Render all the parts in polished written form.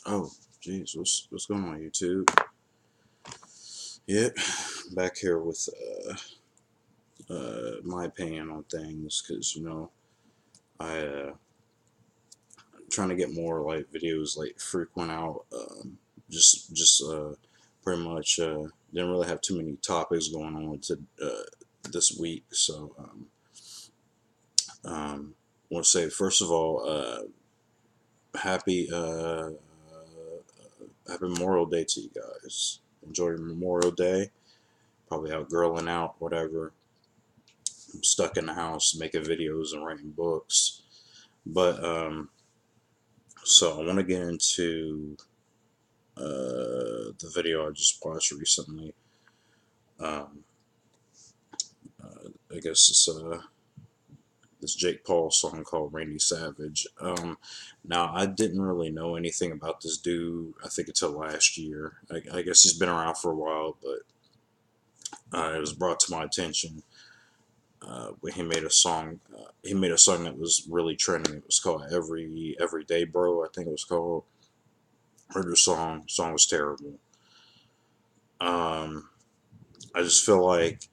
Oh, jeez, what's going on, YouTube? Yep, back here with my opinion on things, because I trying to get more like videos like frequent out. Just pretty much didn't really have too many topics going on to this week, so want to say first of all, happy happy Memorial Day to you guys. Enjoy your Memorial Day. Probably out grilling out, whatever. I'm stuck in the house making videos and writing books. But so I want to get into the video I just watched recently. Um, I guess it's this Jake Paul song called Randy Savage. Now I didn't really know anything about this dude. I think until last year. I guess he's been around for a while, but it was brought to my attention when he made a song. He made a song that was really trending. It was called Everyday Bro, I think it was called. Heard the song. Song was terrible. Um, I just feel like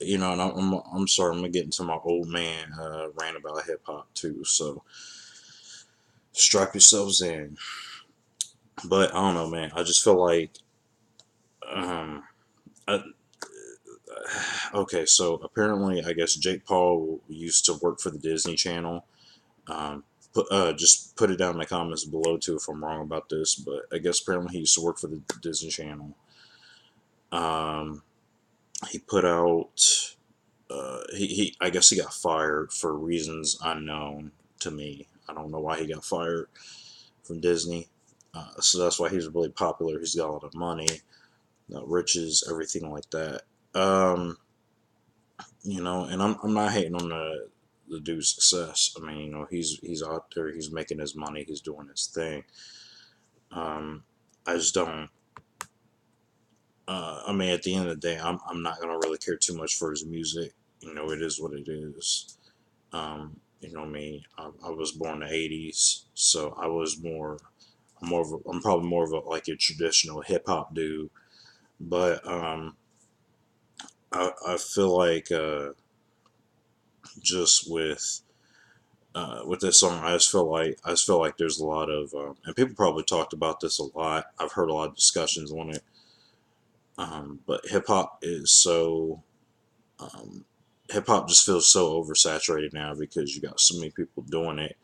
and I'm sorry, I'm gonna get into my old man rant about hip hop too. So strap yourselves in. But I don't know, man. I just feel like um, I, okay. So apparently, I guess Jake Paul used to work for the Disney Channel. Just put it down in the comments below too if I'm wrong about this. But I guess apparently he used to work for the Disney Channel. Um, he put out. He I guess he got fired for reasons unknown to me. I don't know why he got fired from Disney. So that's why he's really popular. He's got a lot of money, riches, everything like that. Um, and I'm not hating on the dude's success. I mean, he's out there, he's making his money, he's doing his thing. Um, I just don't. I mean, at the end of the day, I'm not gonna really care too much for his music. It is what it is. Me. I was born in the '80s, so I was I'm probably more of a like a traditional hip hop dude. But I feel like just with this song, I just feel like there's a lot of and people probably talked about this a lot. I've heard a lot of discussions on it. But um, hip hop just feels so oversaturated now because you got so many people doing it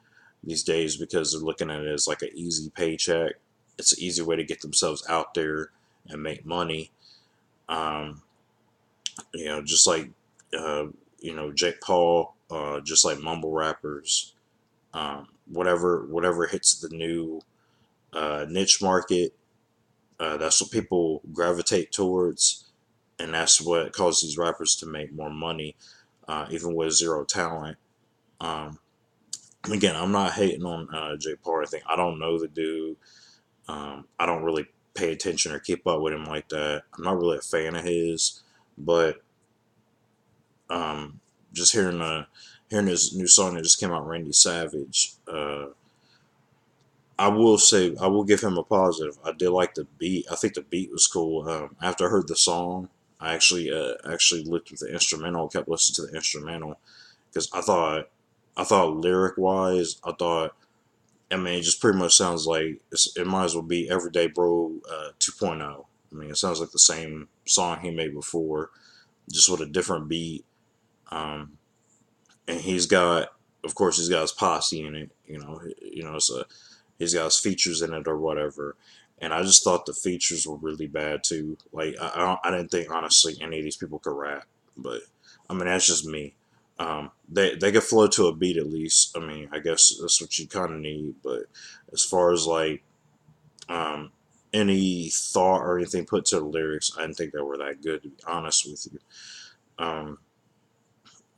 these days because they're looking at it as like an easy paycheck. It's an easy way to get themselves out there and make money. Um, just like uh, Jake Paul, just like mumble rappers, whatever hits the new niche market, that's what people gravitate towards, and that's what causes these rappers to make more money, even with zero talent. Um, Again, I'm not hating on Jake Paul. I think I don't know the dude. I don't really pay attention or keep up with him like that. I'm not really a fan of his, but um, just hearing his new song that just came out, Randy Savage. I will say I will give him a positive. I did like the beat. I think the beat was cool. After I heard the song, I actually looked at the instrumental, kept listening to the instrumental because I thought lyric wise, I mean it just pretty much sounds like it might as well be Everyday Bro 2.0. I mean it sounds like the same song he made before, just with a different beat. Um, and of course, he's got his posse in it. So he's got his features in it or whatever. And I just thought the features were really bad too. Like I didn't think honestly any of these people could rap, but I mean that's just me. They could flow to a beat at least. I mean, I guess that's what you kind of need. But as far as like um, any thought or anything put to the lyrics, I didn't think they were that good. To be honest with you, um,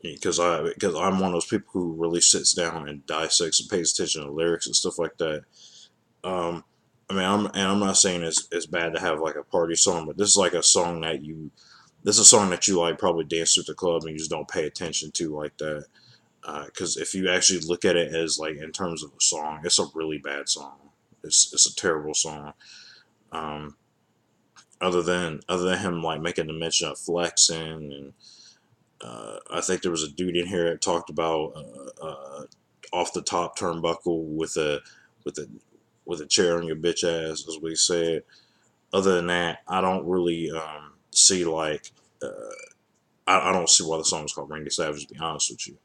because I'm one of those people who really sits down and dissects and pays attention to lyrics and stuff like that. Um, I mean, I'm not saying it's bad to have like a party song, but this is like a song that this is a song that you like probably dance at the club and you just don't pay attention to like that. Because if you actually look at it as like in terms of a song, it's a really bad song. It's a terrible song. Um, other than him like making the mention of flexing, and I think there was a dude in here that talked about off the top turnbuckle with a with a chair on your bitch ass, as we said. Other than that, I don't really see like uh, I don't see why the song is called Randy Savage. To be honest with you.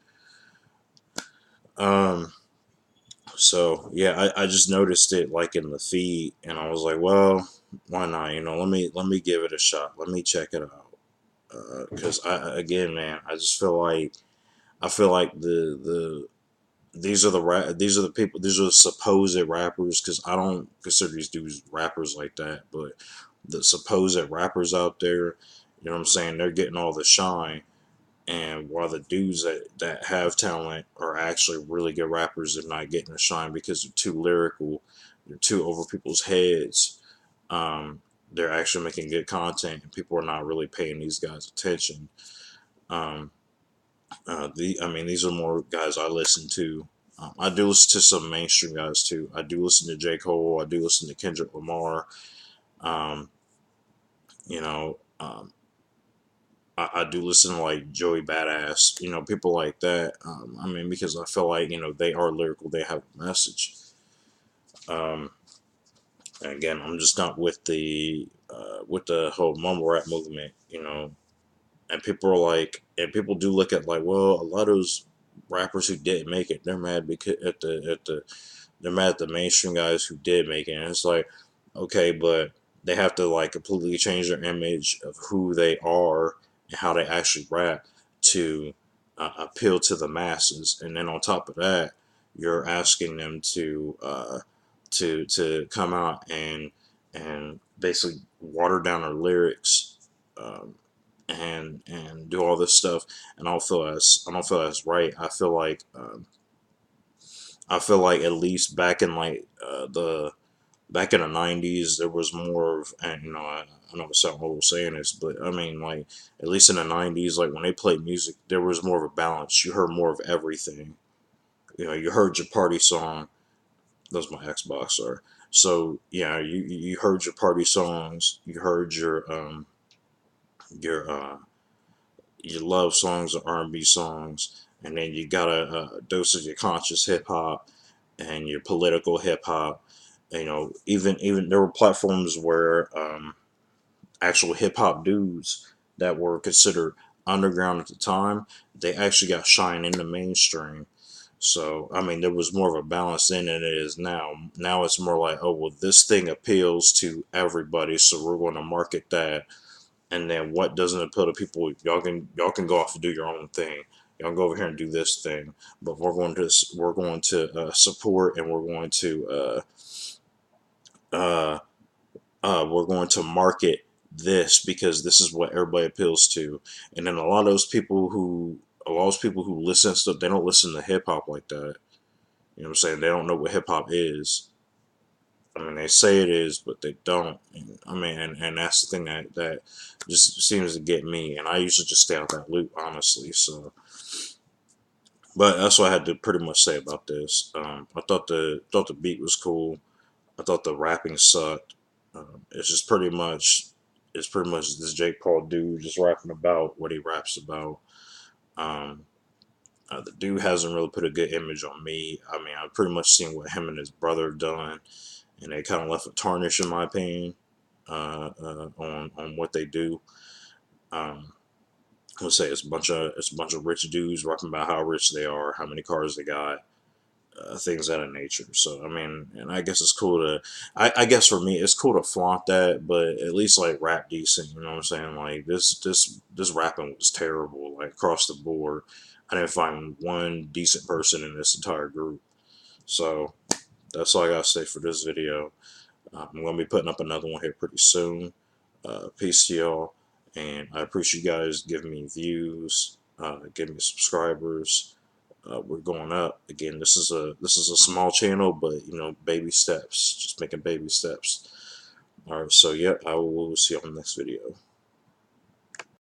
Um, so yeah, I just noticed it like in the feed, and I was like, well, why not? You know, let me give it a shot. Let me check it out. Because again, man, I feel like these are the people, these are the supposed rappers, because I don't consider these dudes rappers like that, but the supposed rappers out there, you know what I'm saying, they're getting all the shine, and while the dudes that have talent are actually really good rappers, they're not getting the shine because they're too lyrical, they're too over people's heads. They're actually making good content, and people are not really paying these guys attention. Um, I mean, these are more guys I listen to. I do listen to some mainstream guys too. I do listen to J. Cole. I do listen to Kendrick Lamar. Um, you know, I do listen to like Joey Badass. You know, people like that. I mean, because I feel like they are lyrical. They have a message. Um, and again, I'm just not with the whole mumble rap movement. And people are like, and people do look at like, well, a lot of those rappers who didn't make it, they're mad because they're mad at the mainstream guys who did make it. And it's like, okay, but they have to like completely change their image of who they are and how they actually rap to appeal to the masses. And then on top of that, you're asking them to come out and basically water down their lyrics. And do all this stuff, and I don't feel that's right. I feel like at least back in like the back in the '90s, there was more of, and I know it sounds old saying this, but I mean, like, at least in the '90s, like when they played music, there was more of a balance. You heard more of everything. You heard your party song. That was my Xbox, sorry. So yeah, you heard your party songs. You heard your your love songs or R&B songs, and then you got a dose of your conscious hip hop and your political hip hop. Even there were platforms where actual hip hop dudes that were considered underground at the time, they actually got shine in the mainstream. So I mean, there was more of a balance then than it is now. Now it's more like, oh well, this thing appeals to everybody, so we're going to market that. And then what doesn't appeal to people, y'all can go off and do your own thing. Y'all go over here and do this thing, but we're going to support, and uh, we're going to market this because this is what everybody appeals to. And then a lot of people who listen to stuff, they don't listen to hip hop like that. You know what I'm saying? They don't know what hip hop is. I mean, they say it is, but they don't. And, I mean, and that's the thing that just seems to get me. And I usually just stay out that loop, honestly. So, but that's what I had to pretty much say about this. I thought the beat was cool. I thought the rapping sucked. It's just pretty much this Jake Paul dude just rapping about what he raps about. Um, the dude hasn't really put a good image on me. I mean, I've pretty much seen what him and his brother have done, and they kind of left a tarnish, in my opinion, on what they do. Um, let's say it's a bunch of rich dudes rapping about how rich they are, how many cars they got, things of that nature. So I mean, and I guess it's cool to, I guess for me, it's cool to flaunt that, but at least like rap decent. You know what I'm saying? Like this rapping was terrible, like across the board. I didn't find one decent person in this entire group. So that's all I gotta say for this video. I'm gonna be putting up another one here pretty soon. Peace to y'all, and I appreciate you guys giving me views, giving me subscribers. We're going up again. This is a small channel, but baby steps, just making baby steps. All right, so yeah, I will see you on the next video.